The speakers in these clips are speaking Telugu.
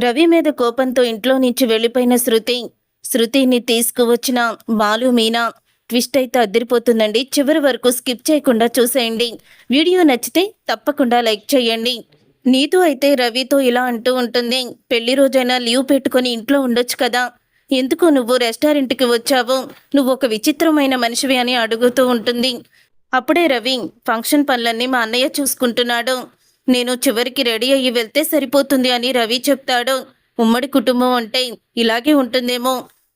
రవి మీద కోపంతో ఇంట్లో నుంచి వెళ్ళిపోయిన శృతిని తీసుకువచ్చిన బాలు మీనా ట్విస్ట్ అయితే అదిరిపోతుందండి. చివరి వరకు స్కిప్ చేయకుండా చూసేయండి. వీడియో నచ్చితే తప్పకుండా లైక్ చేయండి. నీతు అయితే రవితో ఇలా అంటూ ఉంటుంది, పెళ్లి రోజైనా లీవ్ పెట్టుకొని ఇంట్లో ఉండొచ్చు కదా, ఎందుకు నువ్వు రెస్టారెంట్కి వచ్చావు, నువ్వు ఒక విచిత్రమైన మనిషివి అని అడుగుతూ ఉంటుంది. అప్పుడే రవి, ఫంక్షన్ పనులన్నీ మా అన్నయ్య చూసుకుంటున్నాడు, నేను చివరికి రెడీ అయ్యి వెళ్తే సరిపోతుంది అని రవి చెప్తాడు. ఉమ్మడి కుటుంబం అంటే ఇలాగే ఉంటుందేమో,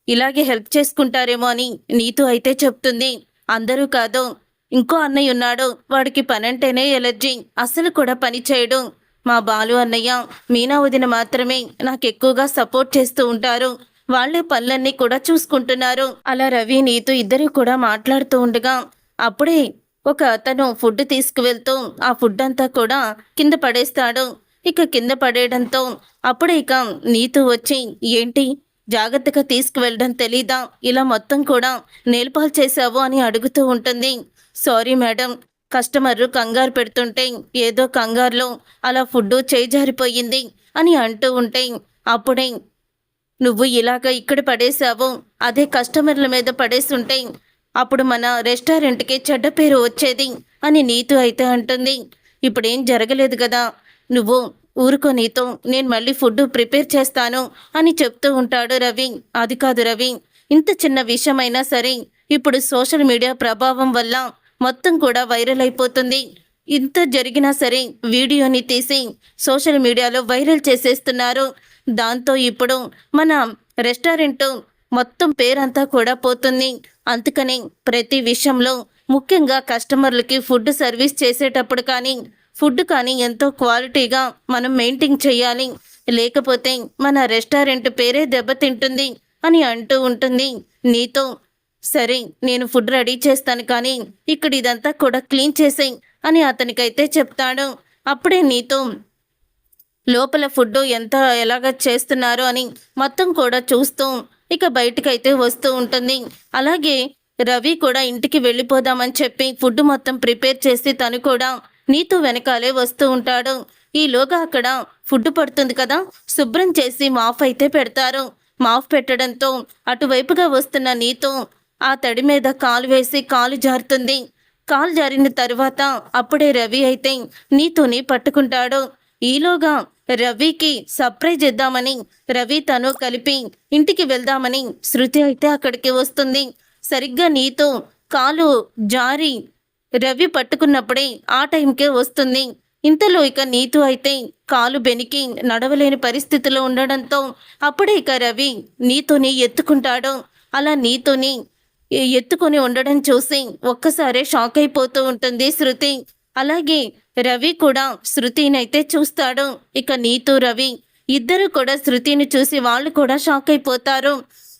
ఇలాగే హెల్ప్ చేసుకుంటారేమో అని నీతు అయితే చెప్తుంది. అందరూ కాదు, ఇంకో అన్నయ్య ఉన్నాడు, వాడికి పనంటేనే ఎలర్జీ, అస్సలు కూడా పని చేయడు. మా బాలు అన్నయ్య, మీనా వదిన మాత్రమే నాకు ఎక్కువగా సపోర్ట్ చేస్తూ ఉంటారు, వాళ్లే పనులన్నీ కూడా చూసుకుంటున్నారు. అలా రవి నీతు ఇద్దరు కూడా మాట్లాడుతూ ఉండగా అప్పుడే ఒక అతను ఫుడ్ తీసుకువెళ్తూ ఆ ఫుడ్ అంతా కూడా కింద పడేస్తాడు. ఇక కింద పడేయడంతో అప్పుడే ఇక నీతు వచ్చి, ఏంటి జాగ్రత్తగా తీసుకువెళ్ళడం తెలీదా, ఇలా మొత్తం కూడా నేల్పాలు చేశావు అని అడుగుతూ ఉంటుంది. సారీ మేడం, కస్టమర్లు కంగారు పెడుతుంటే ఏదో కంగారులో అలా ఫుడ్ చేజారిపోయింది అని అంటూ ఉంటే, అప్పుడే నువ్వు ఇలాగ ఇక్కడ పడేశావు, అదే కస్టమర్ల మీద పడేస్తుంటే అప్పుడు మన రెస్టారెంట్కి చెడ్డ పేరు వచ్చేది అని నీతు అయితే అంటుంది. ఇప్పుడేం జరగలేదు కదా, నువ్వు ఊరుకో నీతో, నేను మళ్ళీ ఫుడ్ ప్రిపేర్ చేస్తాను అని చెప్తూ ఉంటాడు రవి. అది కాదు రవి, ఇంత చిన్న విషయమైనా సరే ఇప్పుడు సోషల్ మీడియా ప్రభావం వల్ల మొత్తం కూడా వైరల్ అయిపోతుంది. ఇంత జరిగినా సరే వీడియోని తీసి సోషల్ మీడియాలో వైరల్ చేసేస్తున్నారు. దాంతో ఇప్పుడు మన రెస్టారెంట్ మొత్తం పేరంతా కూడా పోతుంది. అందుకని ప్రతి విషయంలో, ముఖ్యంగా కస్టమర్లకి ఫుడ్ సర్వీస్ చేసేటప్పుడు కానీ ఫుడ్ కానీ ఎంతో క్వాలిటీగా మనం మెయింటైన్ చేయాలి, లేకపోతే మన రెస్టారెంట్ పేరే దెబ్బతింటుంది అని అంటూ ఉంటుంది నీతో. సరే, నేను ఫుడ్ రెడీ చేస్తాను, కానీ ఇక్కడ ఇదంతా కూడా క్లీన్ చేసేయి అని అతనికైతే చెప్తాడు. అప్పుడే నీతో లోపల ఫుడ్ ఎలాగ చేస్తున్నారో అని మొత్తం కూడా చూస్తూ ఇక బయటకైతే వస్తూ ఉంటుంది. అలాగే రవి కూడా ఇంటికి వెళ్ళిపోదామని చెప్పి ఫుడ్ మొత్తం ప్రిపేర్ చేసి తను కూడా నీతో వెనకాలే వస్తూ ఉంటాడు. ఈలోగా అక్కడ ఫుడ్ పడుతుంది కదా, శుభ్రం చేసి మాఫ్ అయితే పెడతారు. మాఫ్ పెట్టడంతో అటువైపుగా వస్తున్న నీతో ఆ తడి మీద కాలు వేసి కాలు జారుతుంది. కాలు జారిన తరువాత అప్పుడే రవి అయితే నీతోని పట్టుకుంటాడు. ఈలోగా రవికి సర్ప్రైజ్ ఇద్దామని రవి తను కలిపి ఇంటికి వెళ్దామని శృతి అయితే అక్కడికి వస్తుంది. సరిగ్గా నీతో కాలు జారి రవి పట్టుకున్నప్పుడే ఆ టైంకే వస్తుంది. ఇంతలో ఇక నీతు అయితే కాలు బెనికి నడవలేని పరిస్థితిలో ఉండడంతో అప్పుడే ఇక రవి నీతోని ఎత్తుకుంటాడు. అలా నీతోని ఎత్తుకొని ఉండడం చూసి ఒక్కసారే షాక్ అయిపోతూ ఉంటుంది శృతి. అలాగే రవి కూడా శృతినైతే చూస్తాడు. ఇక నీతు రవి ఇద్దరు కూడా శృతిని చూసి వాళ్ళు కూడా షాక్ అయిపోతారు.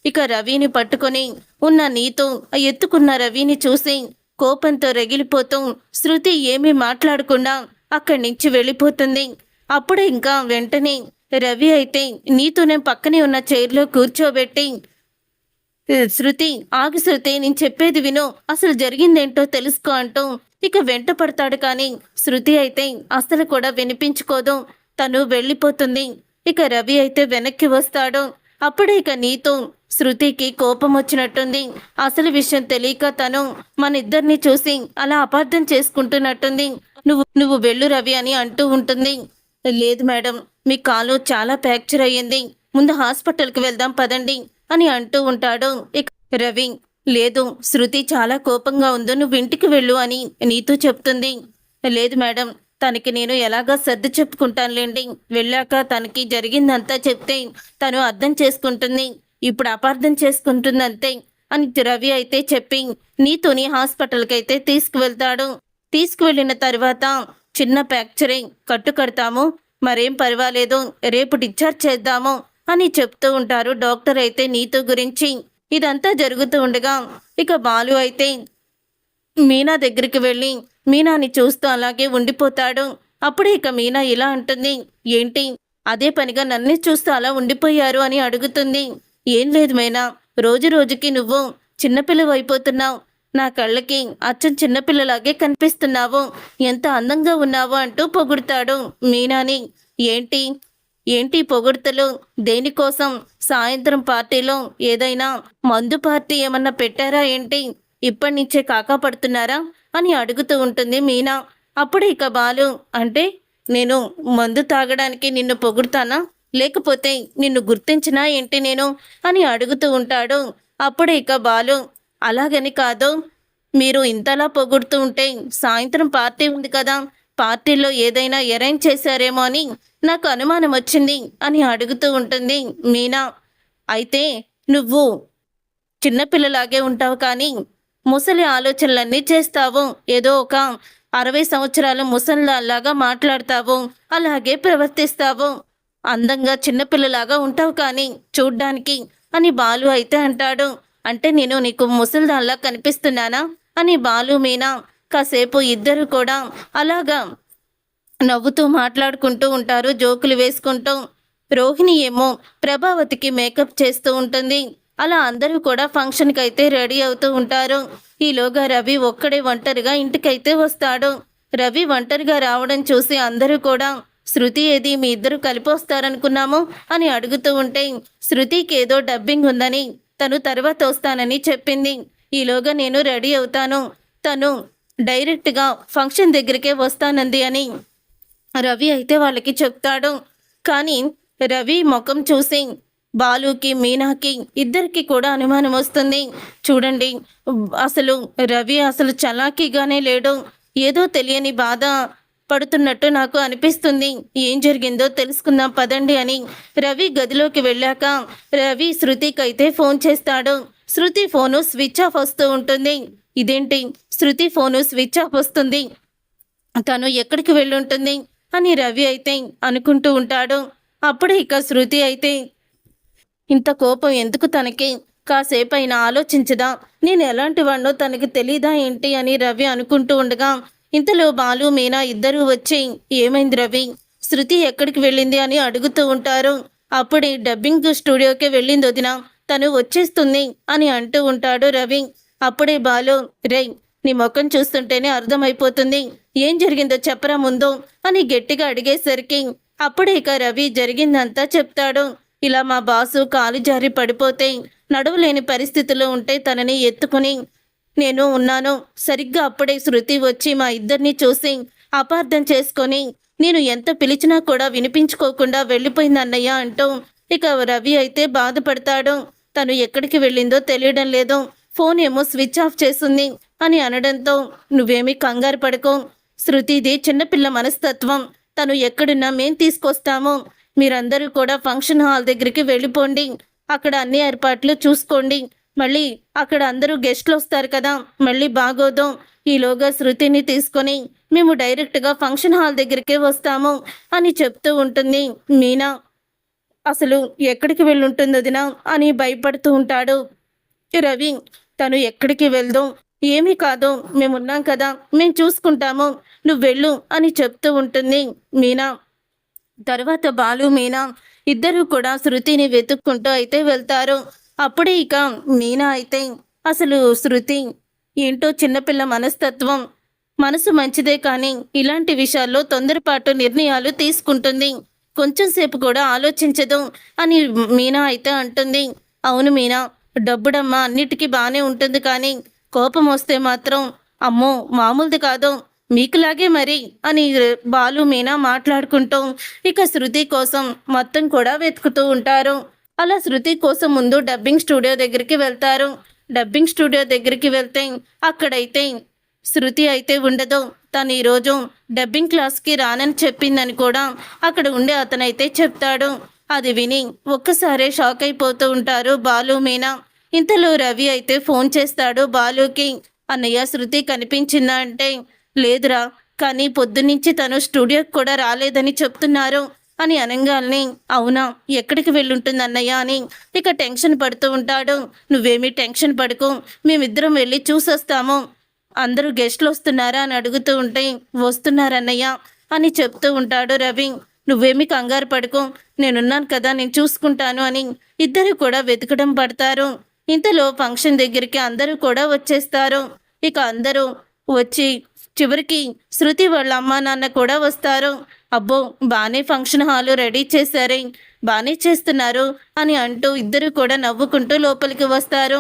ఇక రవిని పట్టుకొని ఉన్న నీతు ఎత్తుకున్న రవిని చూసి కోపంతో రగిలిపోతూ శృతి ఏమీ మాట్లాడకుండా అక్కడి నుంచి వెళ్ళిపోతుంది. అప్పుడే ఇంకా వెంటనే రవి అయితే నీతోనే పక్కనే ఉన్న చైర్లో కూర్చోబెట్టి, శృతి ఆగు శృతి, నేను చెప్పేది విను, అసలు జరిగిందేంటో తెలుసుకో అంటూ ఇక వెంట పడతాడు. కానీ శృతి అయితే అసలు కూడా వినిపించుకోదు, తను వెళ్ళిపోతుంది. ఇక రవి అయితే వెనక్కి వస్తాడు. అప్పుడే ఇక నీతో శృతికి కోపం వచ్చినట్టుంది. అసలు విషయం తెలియక తను మన ఇద్దరిని చూసి అలా అపార్థం చేసుకుంటున్నట్టుంది. నువ్వు వెళ్ళు రవి అని అంటూ ఉంటుంది. లేదు మేడం, మీ కాలు చాలా ఫ్రాక్చర్ అయ్యింది, ముందు హాస్పిటల్కి వెళ్దాం పదండి అని అంటూ ఉంటాడు. ఇక రవి, లేదు శృతి చాలా కోపంగా ఉందో, నువ్వు ఇంటికి వెళ్ళు అని నీతో చెప్తుంది. లేదు మేడం, తనకి నేను ఎలాగా సర్ది చెప్పుకుంటానులేండి, వెళ్ళాక తనకి జరిగిందంతా చెప్తే తను అర్థం చేసుకుంటుంది, ఇప్పుడు అపార్థం చేసుకుంటుందంతే అని రవి అయితే చెప్పి నీతోని హాస్పిటల్కి అయితే తీసుకువెళ్తాడు. తీసుకువెళ్ళిన తర్వాత చిన్న ఫ్రాక్చరే, కట్టు కడతాము, మరేం పర్వాలేదు, రేపు డిశ్చార్జ్ చేద్దాము అని చెప్తూ ఉంటారు డాక్టర్ అయితే నీతు గురించి. ఇదంతా జరుగుతూ ఉండగా ఇక బాలు అయితే మీనా దగ్గరికి వెళ్ళి మీనాని చూస్తూ అలాగే ఉండిపోతాడు. అప్పుడే ఇక మీనా ఇలా అంటుంది, ఏంటి అదే పనిగా నన్నే చూస్తూ అలా ఉండిపోయారు అని అడుగుతుంది. ఏం లేదు మీనా, రోజు రోజుకి నువ్వు చిన్నపిల్లవు అయిపోతున్నావు, నా కళ్ళకి అచ్చం చిన్నపిల్లలాగే కనిపిస్తున్నావు, ఎంత అందంగా ఉన్నావు అంటూ పొగుడుతాడు మీనాని. ఏంటి ఏంటి పొగుడ్తలు? దేనికోసం? సాయంత్రం పార్టీలో ఏదైనా మందు పార్టీ ఏమన్నా పెట్టారా ఏంటి? ఇప్పటి నుంచే కాకా పడుతున్నారా అని అడుగుతూ ఉంటుంది మీనా. అప్పుడు ఇక బాలు, అంటే నేను మందు తాగడానికి నిన్ను పొగుడుతానా, లేకపోతే నిన్ను గుర్తించినా ఏంటి నేను అని అడుగుతూ ఉంటాడు. అప్పుడు ఇక బాలు, అలాగని కాదు, మీరు ఇంతలా పొగుడుతూ ఉంటే సాయంత్రం పార్టీ ఉంది కదా, పార్టీలో ఏదైనా అరేంజ్ చేశారేమో అని నాకు అనుమానం వచ్చింది అని అడుగుతూ ఉంటుంది మీనా. అయితే నువ్వు చిన్నపిల్లలాగే ఉంటావు కానీ ముసలి ఆలోచనలన్నీ చేస్తావు. ఏదో ఒక 60 సంవత్సరాల ముసలిలాగా మాట్లాడతావు, అలాగే ప్రవర్తిస్తావు. అందంగా చిన్నపిల్లలాగా ఉంటావు కానీ చూడ్డానికి అని బాలు అయితే అంటాడు. అంటే నేను నీకు ముసలిదాల్లా కనిపిస్తున్నానా అని బాలు మీనా కాసేపు ఇద్దరు కూడా అలాగా నవ్వుతూ మాట్లాడుకుంటూ ఉంటారు, జోకులు వేసుకుంటూ. రోహిణి ఏమో ప్రభావతికి మేకప్ చేస్తూ ఉంటుంది. అలా అందరూ కూడా ఫంక్షన్కి అయితే రెడీ అవుతూ ఉంటారు. ఈలోగా రవి ఒక్కడే ఒంటరిగా ఇంటికైతే వస్తాడు. రవి ఒంటరిగా రావడం చూసి అందరూ కూడా, శృతి ఏది, మీ ఇద్దరు కలిపి వస్తారనుకున్నాము అని అడుగుతూ ఉంటే, శృతికి ఏదో డబ్బింగ్ ఉందని తను తర్వాత వస్తానని చెప్పింది. ఈలోగా నేను రెడీ అవుతాను, తను డైరెక్ట్గా ఫంక్షన్ దగ్గరికే వస్తానంది అని రవి అయితే వాళ్ళకి చెప్తాడు. కానీ రవి ముఖం చూసి బాలుకి మీనాకి ఇద్దరికి కూడా అనుమానం వస్తుంది. చూడండి, అసలు రవి అసలు చలాకీగానే లేడు, ఏదో తెలియని బాధ పడుతున్నట్టు నాకు అనిపిస్తుంది. ఏం జరిగిందో తెలుసుకుందాం పదండి అని రవి గదిలోకి వెళ్ళాక రవి శృతికి అయితే ఫోన్ చేస్తాడు. శృతి ఫోను స్విచ్ ఆఫ్ వస్తూ ఉంటుంది. ఇదేంటి, శృతి ఫోను స్విచ్ ఆఫ్ వస్తుంది, తను ఎక్కడికి వెళ్ళుంటుంది అని రవి అయితే అనుకుంటూ ఉంటాడు. అప్పుడు ఇక శృతి అయితే, ఇంత కోపం ఎందుకు తనకి, కాసేపు అయినా ఆలోచించదా, నేను ఎలాంటి వాడినో తనకి తెలీదా ఏంటి అని రవి అనుకుంటూ ఉండగా ఇంతలో బాలు మీనా ఇద్దరూ వచ్చి, ఏమైంది రవి, శృతి ఎక్కడికి వెళ్ళింది అని అడుగుతూ ఉంటారు. అప్పుడే డబ్బింగ్ స్టూడియోకి వెళ్ళింది వదిన, తను వచ్చేస్తుంది అని అంటూ ఉంటాడు రవి. అప్పుడే బాలు, రేయ్, నీ ముఖం చూస్తుంటేనే అర్థమైపోతుంది, ఏం జరిగిందో చెప్పరా ముందు అని గట్టిగా అడిగేసరికి అప్పుడే ఇక రవి జరిగిందంతా చెప్తాడు. ఇలా మా బాసు కాలు జారి పడిపోతే నడవలేని పరిస్థితిలో ఉంటే తనని ఎత్తుకుని నేను ఉన్నాను. సరిగ్గా అప్పుడే శృతి వచ్చి మా ఇద్దరిని చూసి అపార్థం చేసుకొని నేను ఎంత పిలిచినా కూడా వినిపించుకోకుండా వెళ్ళిపోయింది అన్నయ్య అంటూ ఇక రవి అయితే బాధపడతాడు. తను ఎక్కడికి వెళ్ళిందో తెలియడం లేదు, ఫోన్ ఏమో స్విచ్ ఆఫ్ చేస్తుంది అని అనడంతో, నువ్వేమీ కంగారు పడకు, శృతిది చిన్నపిల్ల మనస్తత్వం, తను ఎక్కడున్నా మేం తీసుకొస్తాము, మీరందరూ కూడా ఫంక్షన్ హాల్ దగ్గరికి వెళ్ళిపోండి, అక్కడ అన్ని ఏర్పాట్లు చూసుకోండి, మళ్ళీ అక్కడ అందరూ గెస్ట్లు వస్తారు కదా, మళ్ళీ బాగోదు, ఈలోగా శృతిని తీసుకొని మేము డైరెక్ట్గా ఫంక్షన్ హాల్ దగ్గరికే వస్తాము అని చెప్తూ ఉంటుంది మీనా. అసలు ఎక్కడికి వెళ్ళుంటుంది వదినా అని భయపడుతూ ఉంటాడు రవి. తను ఎక్కడికి వెళ్దాం, ఏమీ కాదు, మేమున్నాం కదా, మేము చూసుకుంటాము, నువ్వు వెళ్ళు అని చెప్తూ ఉంటుంది మీనా. తర్వాత బాలు మీనా ఇద్దరూ కూడా శృతిని వెతుక్కుంటూ అయితే వెళ్తారు. అప్పుడే ఇక మీనా అయితే, అసలు శృతి ఏంటో చిన్నపిల్ల మనస్తత్వం, మనసు మంచిదే కానీ ఇలాంటి విషయాల్లో తొందరపాటు నిర్ణయాలు తీసుకుంటుంది, కొంచెం సేపు కూడా ఆలోచించదు అని మీనా అయితే అంటుంది. అవును మీనా, డబ్బుడమ్మ అన్నిటికీ బాగానే ఉంటుంది కానీ కోపం వస్తే మాత్రం అమ్మో మామూలుది కాదు, మీకులాగే మరి అని బాలు మీనా మాట్లాడుకుంటూ ఇక శృతి కోసం మొత్తం కూడా వెతుకుతూ ఉంటారు. అలా శృతి కోసం ముందు డబ్బింగ్ స్టూడియో దగ్గరికి వెళ్తారు. డబ్బింగ్ స్టూడియో దగ్గరికి వెళ్తే అక్కడైతే శృతి అయితే ఉండదు. తను ఈరోజు డబ్బింగ్ క్లాస్కి రానని చెప్పిందని కూడా అక్కడ ఉండే అతనైతే చెప్తాడు. అది విని ఒక్కసారే షాక్ అయిపోతూ ఉంటారు బాలు మీనా. ఇంతలో రవి అయితే ఫోన్ చేస్తాడు బాలుకి. అన్నయ్య, శృతి కనిపించిందా అంటే, లేదురా, కానీ పొద్దున్నుంచి తను స్టూడియోకి కూడా రాలేదని చెప్తున్నారు అని అనగానే, అవునా, ఎక్కడికి వెళ్ళుంటుంది అన్నయ్య అని ఇక టెన్షన్ పడుతూ ఉంటాడు. నువ్వేమీ టెన్షన్ పడుకో, మేమిద్దరం వెళ్ళి చూసొస్తాము, అందరూ గెస్ట్లు వస్తున్నారా అని అడుగుతూ ఉంటే, వస్తున్నారన్నయ్య అని చెప్తూ ఉంటాడు రవి. నువ్వేమీ కంగారు పడుకో, నేనున్నాను కదా, నేను చూసుకుంటాను అని ఇద్దరు కూడా వెతకడం పడతారు. ఇంతలో ఫంక్షన్ దగ్గరికి అందరూ కూడా వచ్చేస్తారు. ఇక అందరూ వచ్చి చివరికి శృతి వాళ్ళ అమ్మా నాన్న కూడా వస్తారు. అబ్బో బానే ఫంక్షన్ హాలు రెడీ చేశారే, బానే చేస్తున్నారు అని అంటూ ఇద్దరు కూడా నవ్వుకుంటూ లోపలికి వస్తారు.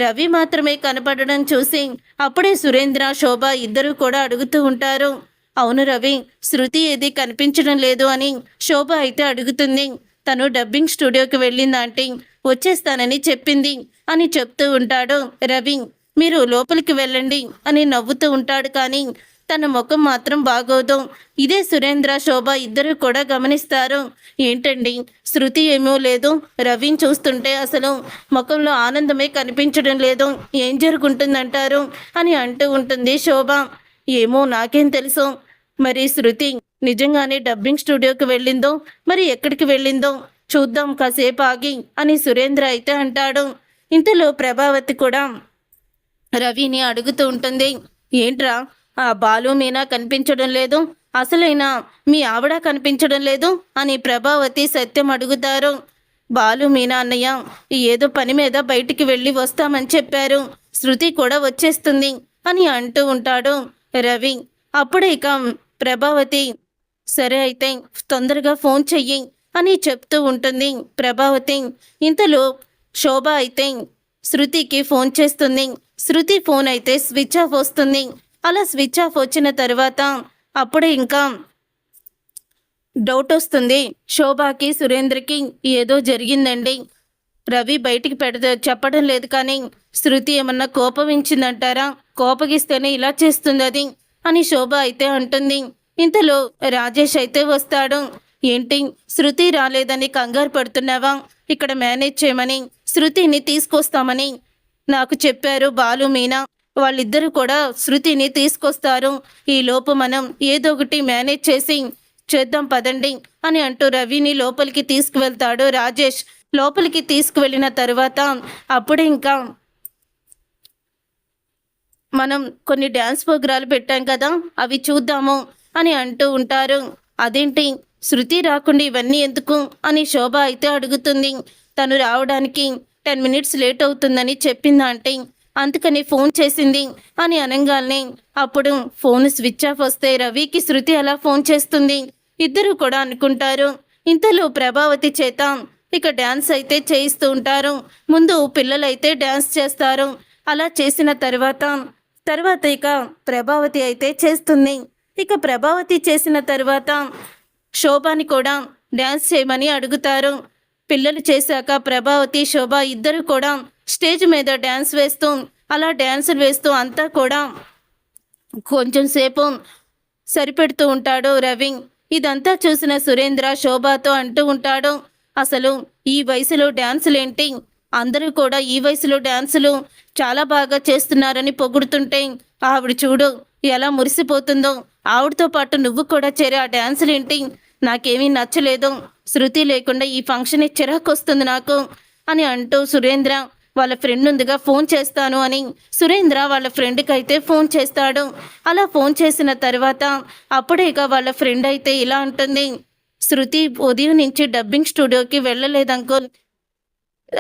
రవి మాత్రమే కనపడడం చూసి అప్పుడే సురేంద్ర శోభ ఇద్దరు కూడా అడుగుతూ ఉంటారు. అవును రవి, శృతి ఏది కనిపించడం లేదు అని శోభ అయితే అడుగుతుంది. తను డబ్బింగ్ స్టూడియోకి వెళ్ళిందంటే వచ్చేస్తానని చెప్పింది అని చెప్తూ ఉంటాడు రవి. మీరు లోపలికి వెళ్ళండి అని నవ్వుతూ ఉంటాడు. కానీ తన ముఖం మాత్రం బాగోదు. ఇదే సురేంద్ర శోభ ఇద్దరు కూడా గమనిస్తారు. ఏంటండి శృతి ఏమో లేదు, రవిని చూస్తుంటే అసలు ముఖంలో ఆనందమే కనిపించడం లేదు, ఏం జరుగుతుందంటారు అని అంటూ ఉంటుంది శోభ. ఏమో నాకేం తెలుసు, మరి శృతి నిజంగానే డబ్బింగ్ స్టూడియోకి వెళ్ళిందో మరి ఎక్కడికి వెళ్ళిందో చూద్దాం కాసేపు ఆగి అని సురేంద్ర అయితే అంటాడు. ఇంతలో ప్రభావతి కూడా రవిని అడుగుతూ ఉంటుంది. ఏంట్రా ఆ బాలు మీనా కనిపించడం లేదు, అసలైన మీ ఆవిడ కనిపించడం లేదు అని ప్రభావతి సత్యం అడుగుతారు. బాలు మీనా అన్నయ్య ఏదో పని మీద బయటికి వెళ్ళి వస్తామని చెప్పారు, శృతి కూడా వచ్చేస్తుంది అని అంటూ ఉంటాడు రవి. అప్పుడే ఇక ప్రభావతి సరే అయితే తొందరగా ఫోన్ చెయ్యి అని చెప్తూ ఉంటుంది ప్రభావతి. ఇంతలో శోభ అయితే శృతికి ఫోన్ చేస్తుంది. శృతి ఫోన్ అయితే స్విచ్ ఆఫ్ వస్తుంది. అలా స్విచ్ ఆఫ్ వచ్చిన తర్వాత అప్పుడే ఇంకా డౌట్ వస్తుంది శోభకి. సురేంద్రకి ఏదో జరిగిందండి, రవి బయటికి చెప్పడం లేదు, కానీ శృతి ఏమన్నా కోపగించిందంటారా, కోపగిస్తేనే ఇలా చేస్తుంది అది అని శోభ అయితే అంటుంది. ఇంతలో రాజేష్ అయితే వస్తాడు. ఏంటి శృతి రాలేదని కంగారు పడుతున్నావా, ఇక్కడ మేనేజ్ చేయమని శృతిని తీసుకొస్తామని నాకు చెప్పారు బాలు మీనా, వాళ్ళిద్దరూ కూడా శృతిని తీసుకొస్తారు, ఈ లోపు మనం ఏదో ఒకటి మేనేజ్ చేసి చేద్దాం పదండి అని అంటూ రవిని లోపలికి తీసుకువెళ్తాడు రాజేష్. లోపలికి తీసుకువెళ్ళిన తర్వాత అప్పుడే ఇంకా మనం కొన్ని డ్యాన్స్ ప్రోగ్రాలు పెట్టాం కదా, అవి చూద్దాము అని అంటూ ఉంటారు. అదేంటి శృతి రాకుండా ఇవన్నీ ఎందుకు అని శోభ అయితే అడుగుతుంది. తను రావడానికి 10 minutes లేట్ అవుతుందని చెప్పిందా అంటే అందుకని ఫోన్ చేసింది అని అనగానే అప్పుడు ఫోన్ స్విచ్ ఆఫ్ వస్తే రవికి శృతి అలా ఫోన్ చేస్తుంది. ఇద్దరు కూడా అనుకుంటారు. ఇంతలో ప్రభావతి చేత ఇక డ్యాన్స్ అయితే చేయిస్తూ ఉంటారు. ముందు పిల్లలైతే డ్యాన్స్ చేస్తారు. అలా చేసిన తర్వాత ఇక ప్రభావతి అయితే చేస్తుంది. ఇక ప్రభావతి చేసిన తర్వాత శోభని కూడా డ్యాన్స్ చేయమని అడుగుతారు. పిల్లలు చేశాక ప్రభావతి శోభ ఇద్దరు కూడా స్టేజ్ మీద డ్యాన్స్ వేస్తూ అలా డ్యాన్సులు వేస్తూ అంతా కూడా కొంచెం సేపు సరిపెడుతూ ఉంటాడు రవి. ఇదంతా చూసిన సురేంద్ర శోభతో అంటూ ఉంటాడు, అసలు ఈ వయసులో డ్యాన్సులేంటి, అందరూ కూడా ఈ వయసులో డ్యాన్సులు చాలా బాగా చేస్తున్నారని పొగుడుతుంటే ఆవిడ చూడు ఎలా మురిసిపోతుందో, ఆవిడతో పాటు నువ్వు కూడా చేరి ఆ డ్యాన్సులేంటి, నాకేమీ నచ్చలేదు, శృతి లేకుండా ఈ ఫంక్షన్ చిరాకు వస్తుంది నాకు అని అంటూ సురేంద్ర వాళ్ళ ఫ్రెండ్ ఉందిగా ఫోన్ చేస్తాను అని సురేంద్ర వాళ్ళ ఫ్రెండ్కి అయితే ఫోన్ చేస్తాడు. అలా ఫోన్ చేసిన తర్వాత అప్పుడే ఇక వాళ్ళ ఫ్రెండ్ అయితే ఇలా అంటుంది, శృతి ఉదయం నుంచి డబ్బింగ్ స్టూడియోకి వెళ్ళలేదు అంకుల్,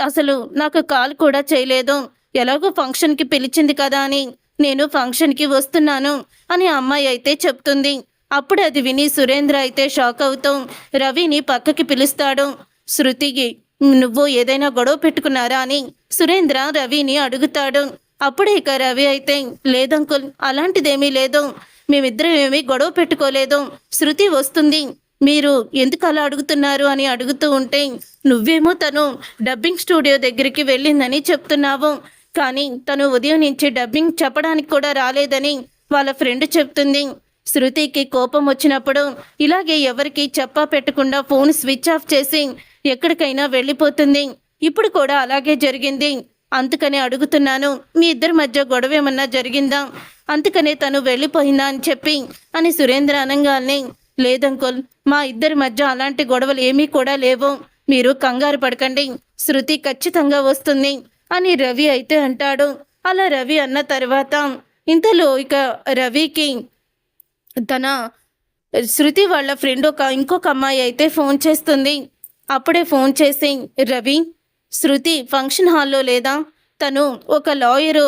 అసలు నాకు కాల్ కూడా చేయలేదు, ఎలాగో ఫంక్షన్కి పిలిచింది కదా అని నేను ఫంక్షన్కి వస్తున్నాను అని అమ్మాయి అయితే చెప్తుంది. అప్పుడు అది విని సురేంద్ర అయితే షాక్ అవుతూ రవిని పక్కకి పిలుస్తాడు. శృతికి నువ్వు ఏదైనా గొడవ పెట్టుకున్నారా అని సురేంద్ర రవిని అడుగుతాడు. అప్పుడే ఇక రవి అయితే లేదంకుల్, అలాంటిదేమీ లేదు, మేమిద్దరం ఏమీ గొడవ పెట్టుకోలేదు, శృతి వస్తుంది, మీరు ఎందుకు అలా అడుగుతున్నారు అని అడుగుతూ ఉంటే నువ్వేమో తను డబ్బింగ్ స్టూడియో దగ్గరికి వెళ్ళిందని చెప్తున్నావు, కానీ తను ఉదయం నుంచి డబ్బింగ్ చెప్పడానికి కూడా రాలేదని వాళ్ళ ఫ్రెండ్ చెప్తుంది. శృతికి కోపం వచ్చినప్పుడు ఇలాగే ఎవరికి చెప్పా పెట్టకుండా ఫోన్ స్విచ్ ఆఫ్ చేసి ఎక్కడికైనా వెళ్ళిపోతుంది, ఇప్పుడు కూడా అలాగే జరిగింది, అందుకనే అడుగుతున్నాను మీ ఇద్దరి మధ్య గొడవ ఏమన్నా జరిగిందా, అందుకనే తను వెళ్ళిపోయిందా అని చెప్పి అని సురేంద్ర అనగానే లేదంకుల్, మా ఇద్దరి మధ్య అలాంటి గొడవలు ఏమీ కూడా లేవు, మీరు కంగారు పడకండి, శృతి ఖచ్చితంగా వస్తుంది అని రవి అయితే అంటాడు. అలా రవి అన్న తర్వాత ఇంతలో ఇక రవికి తన శృతి వాళ్ళ ఫ్రెండ్ ఇంకొక అమ్మాయి అయితే ఫోన్ చేస్తుంది. అప్పుడే ఫోన్ చేసి రవి, శృతి ఫంక్షన్ హాల్లో లేదా, తను ఒక లాయరు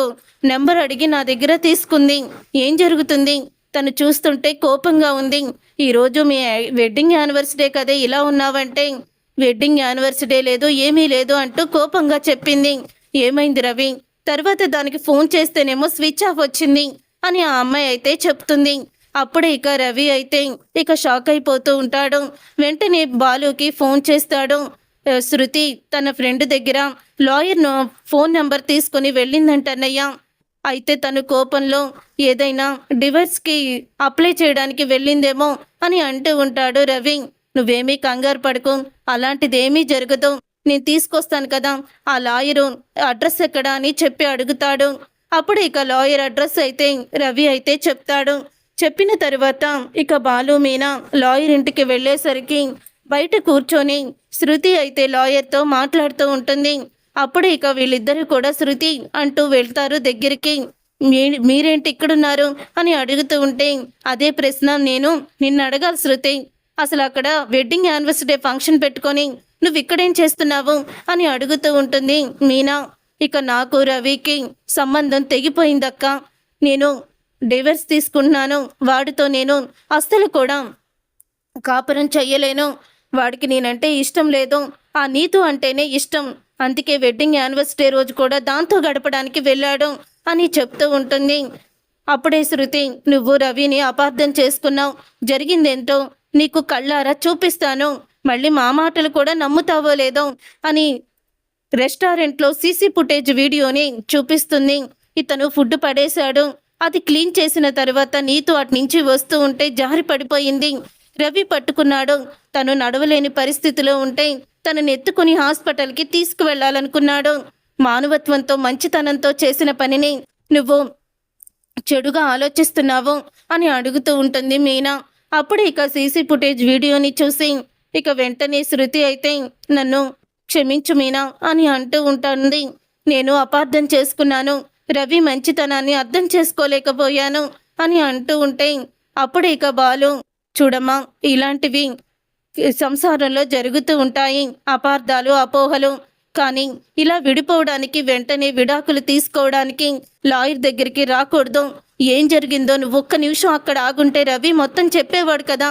నెంబర్ అడిగి నా దగ్గర తీసుకుంది, ఏం జరుగుతుంది తను చూస్తుంటే కోపంగా ఉంది. ఈరోజు మీ వెడ్డింగ్ యానివర్సరీ కదే ఇలా ఉన్నావంటే, వెడ్డింగ్ యానివర్సరీ లేదు ఏమీ లేదు అంటూ కోపంగా చెప్పింది. ఏమైంది రవి? తర్వాత దానికి ఫోన్ చేస్తేనేమో స్విచ్ ఆఫ్ వచ్చింది అని ఆ అమ్మాయి అయితే చెప్తుంది. అప్పుడే ఇక రవి అయితే ఇక షాక్ అయిపోతూ ఉంటాడు. వెంటనే బాలుకి ఫోన్ చేస్తాడు. శృతి తన ఫ్రెండ్ దగ్గర లాయర్ ఫోన్ నెంబర్ తీసుకుని వెళ్ళిందంటన్నయ్య. అయితే తను కోపంలో ఏదైనా డివోర్స్కి అప్లై చేయడానికి వెళ్ళిందేమో అని అంటూ ఉంటాడు రవి. నువ్వేమీ కంగారు పడకు, అలాంటిదేమీ జరగదు, నేను తీసుకొస్తాను కదా, ఆ లాయరు అడ్రస్ ఎక్కడా అని చెప్పి అడుగుతాడు. అప్పుడు ఇక లాయర్ అడ్రస్ అయితే రవి అయితే చెప్తాడు. చెప్పిన తర్వాత ఇక బాలు మీనా లాయర్ ఇంటికి వెళ్ళేసరికి బయట కూర్చొని శృతి అయితే లాయర్తో మాట్లాడుతూ ఉంటుంది. అప్పుడు ఇక వీళ్ళిద్దరూ కూడా శృతి అంటూ వెళ్తారు దగ్గరికి. మీరేంటి ఇక్కడున్నారు అని అడుగుతూ ఉంటే, అదే ప్రశ్న నేను నిన్ను అడగాలి శృతి, అసలు అక్కడ వెడ్డింగ్ యానివర్సరీ ఫంక్షన్ పెట్టుకొని నువ్వు ఇక్కడేం చేస్తున్నావు అని అడుగుతూ ఉంటుంది మీనా. ఇక నాకు రవికి సంబంధం తెగిపోయిందక్క, నేను డివోర్స్ తీసుకున్నాను, వాడితో నేను అస్సలు కూడా కాపురం చెయ్యలేను, వాడికి నేనంటే ఇష్టం లేదు, ఆ నీతు అంటేనే ఇష్టం, అందుకే వెడ్డింగ్ యానివర్సరీ రోజు కూడా దాంతో గడపడానికి వెళ్ళాడు అని చెప్తూ ఉంటుంది. అప్పుడే శృతి, నువ్వు రవిని అపార్థం చేసుకున్నావు, జరిగిందేంటో నీకు కళ్ళారా చూపిస్తాను, మళ్ళీ మా మాటలు కూడా నమ్ముతావో లేదో అని రెస్టారెంట్లో సీసీ ఫుటేజ్ వీడియోని చూపిస్తుంది. ఇతను ఫుడ్ పడేశాడు, అది క్లీన్ చేసిన తర్వాత నీతు అటు నుంచి వస్తూ ఉంటే జారి పడిపోయింది. రవి పట్టుకున్నాడు. తను నడవలేని పరిస్థితిలో ఉంటే తనని ఎత్తుకుని హాస్పిటల్కి తీసుకువెళ్ళాలనుకున్నాడు. మానవత్వంతో మంచితనంతో చేసిన పనిని నువ్వు చెడుగా ఆలోచిస్తున్నావు అని అడుగుతూ ఉంటుంది మీనా. అప్పుడు ఇక సీసీ ఫుటేజ్ వీడియోని చూసి ఇక వెంటనే శృతి అయితే నన్ను క్షమించు మీనా అని అంటూ ఉంటుంది. నేను అపార్థం చేసుకున్నాను, రవి మంచితనాన్ని అర్థం చేసుకోలేకపోయాను అని అంటూ ఉంటే అప్పుడు ఇక బాలు, చూడమ్మా, ఇలాంటివి సంసారంలో జరుగుతూ ఉంటాయి, అపార్థాలు అపోహలు, కానీ ఇలా విడిపోవడానికి వెంటనే విడాకులు తీసుకోవడానికి లాయర్ దగ్గరికి రాకూడదు. ఏం జరిగిందో నువ్వు ఒక్క నిమిషం అక్కడ ఆగుంటే రవి మొత్తం చెప్పేవాడు కదా,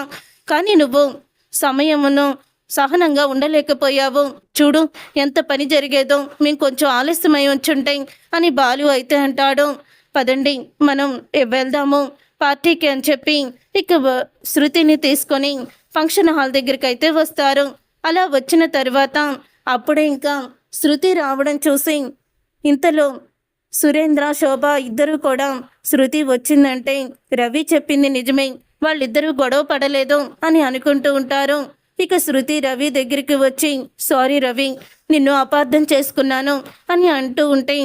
కానీ నువ్వు సమయమును సహనంగా ఉండలేకపోయావు, చూడు ఎంత పని జరిగేదో, మేము కొంచెం ఆలస్యమై ఉంచుంటే అని బాలు అయితే అంటాడు. పదండి మనం వెళ్దాము పార్టీకి అని చెప్పి ఇక శృతిని తీసుకొని ఫంక్షన్ హాల్ దగ్గరికి అయితే వస్తారు. అలా వచ్చిన తర్వాత అప్పుడే ఇంకా శృతి రావడం చూసి ఇంతలో సురేంద్ర శోభ ఇద్దరు కూడా శృతి వచ్చిందంటే రవి చెప్పింది నిజమే, వాళ్ళిద్దరూ గొడవ పడలేదు అని అనుకుంటూ ఉంటారు. ఇక శృతి రవి దగ్గరికి వచ్చి సారీ రవి, నిన్ను అపార్థం చేసుకున్నాను అని అంటూ ఉంటే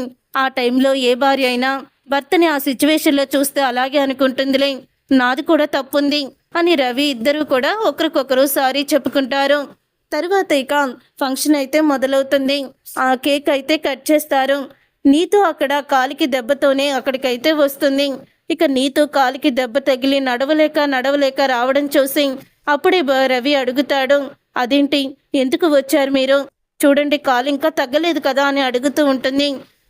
ఆ టైంలో ఏ భార్య అయినా భర్తని ఆ సిచ్యువేషన్లో చూస్తే అలాగే అనుకుంటుందిలే, నాది కూడా తప్పుంది అని రవి ఇద్దరు కూడా ఒకరికొకరు సారీ చెప్పుకుంటారు. తర్వాత ఇక ఫంక్షన్ అయితే మొదలవుతుంది. ఆ కేక్ అయితే కట్ చేస్తారు. నీతో అక్కడ కాలికి దెబ్బతోనే అక్కడికైతే వస్తుంది. ఇక నీతో కాలికి దెబ్బ తగిలి నడవలేక రావడం చూసి అప్పుడే రవి అడుగుతాడు, అదేంటి ఎందుకు వచ్చారు మీరు, చూడండి కాలు ఇంకా తగ్గలేదు కదా అని అడుగుతూ ఉంటుంది.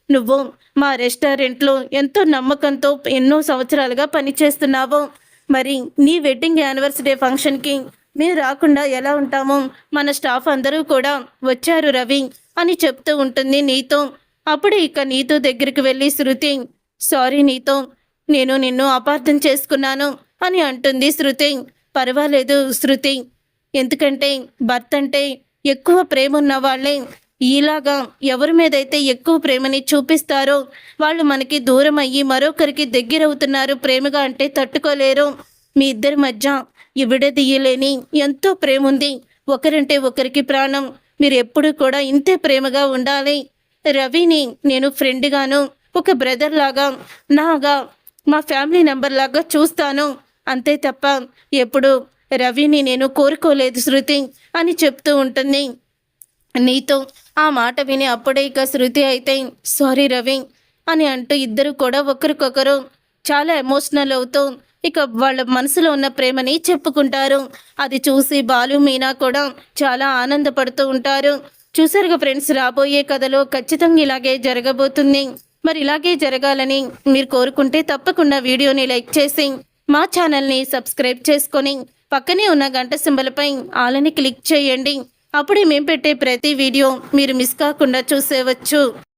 నువ్వు మా రెస్టారెంట్లో ఎంతో నమ్మకంతో ఎన్నో సంవత్సరాలుగా పనిచేస్తున్నావు, మరి నీ వెడ్డింగ్ యానివర్సరీ ఫంక్షన్కి మేము రాకుండా ఎలా ఉంటాము, మన స్టాఫ్ అందరూ కూడా వచ్చారు రవి అని చెప్తూ ఉంటుంది నీతో. అప్పుడు ఇక నీతో దగ్గరికి వెళ్ళి శృతి, సారీ నీతో, నేను నిన్ను అపార్థం చేసుకున్నాను అని అంటుంది శృతి. పర్వాలేదు శృతి, ఎందుకంటే భర్త అంటే ఎక్కువ ప్రేమ ఉన్న వాళ్ళే ఇలాగా ఎవరి మీదైతే ఎక్కువ ప్రేమని చూపిస్తారో వాళ్ళు మనకి దూరం అయ్యి మరొకరికి దగ్గరవుతున్నారు ప్రేమగా అంటే తట్టుకోలేరు. మీ ఇద్దరి మధ్య విడదీయలేని ఎంతో ప్రేమ ఉంది, ఒకరంటే ఒకరికి ప్రాణం, మీరు ఎప్పుడు కూడా ఇంతే ప్రేమగా ఉండాలి. రవిని నేను ఫ్రెండ్గాను ఒక బ్రదర్ లాగా మా ఫ్యామిలీ మెంబర్ లాగా చూస్తాను, అంతే తప్ప ఎప్పుడు రవిని నేను కోరుకోలేదు శృతి అని చెప్తూ ఉంటుంది నీతో. ఆ మాట విని అప్పుడే ఇక శృతి అయితే సారీ రవి అని అంటూ ఇద్దరు కూడా ఒకరికొకరు చాలా ఎమోషనల్ అవుతూ ఇక వాళ్ళ మనసులో ఉన్న ప్రేమని చెప్పుకుంటారు. అది చూసి బాలు మీనా కూడా చాలా ఆనందపడుతూ ఉంటారు. చూసారుగా ఫ్రెండ్స్, రాబోయే కథలో ఖచ్చితంగా ఇలాగే జరగబోతుంది. మరి ఇలాగే జరగాలని మీరు కోరుకుంటే తప్పకుండా వీడియోని లైక్ చేసి మా ఛానల్ని సబ్స్క్రైబ్ చేసుకొని పక్కనే ఉన్న గంట సింబల్పై ఆలని క్లిక్ చేయండి. అప్పుడే మేము పెట్టే ప్రతి వీడియో మీరు మిస్ కాకుండా చూసేవచ్చు.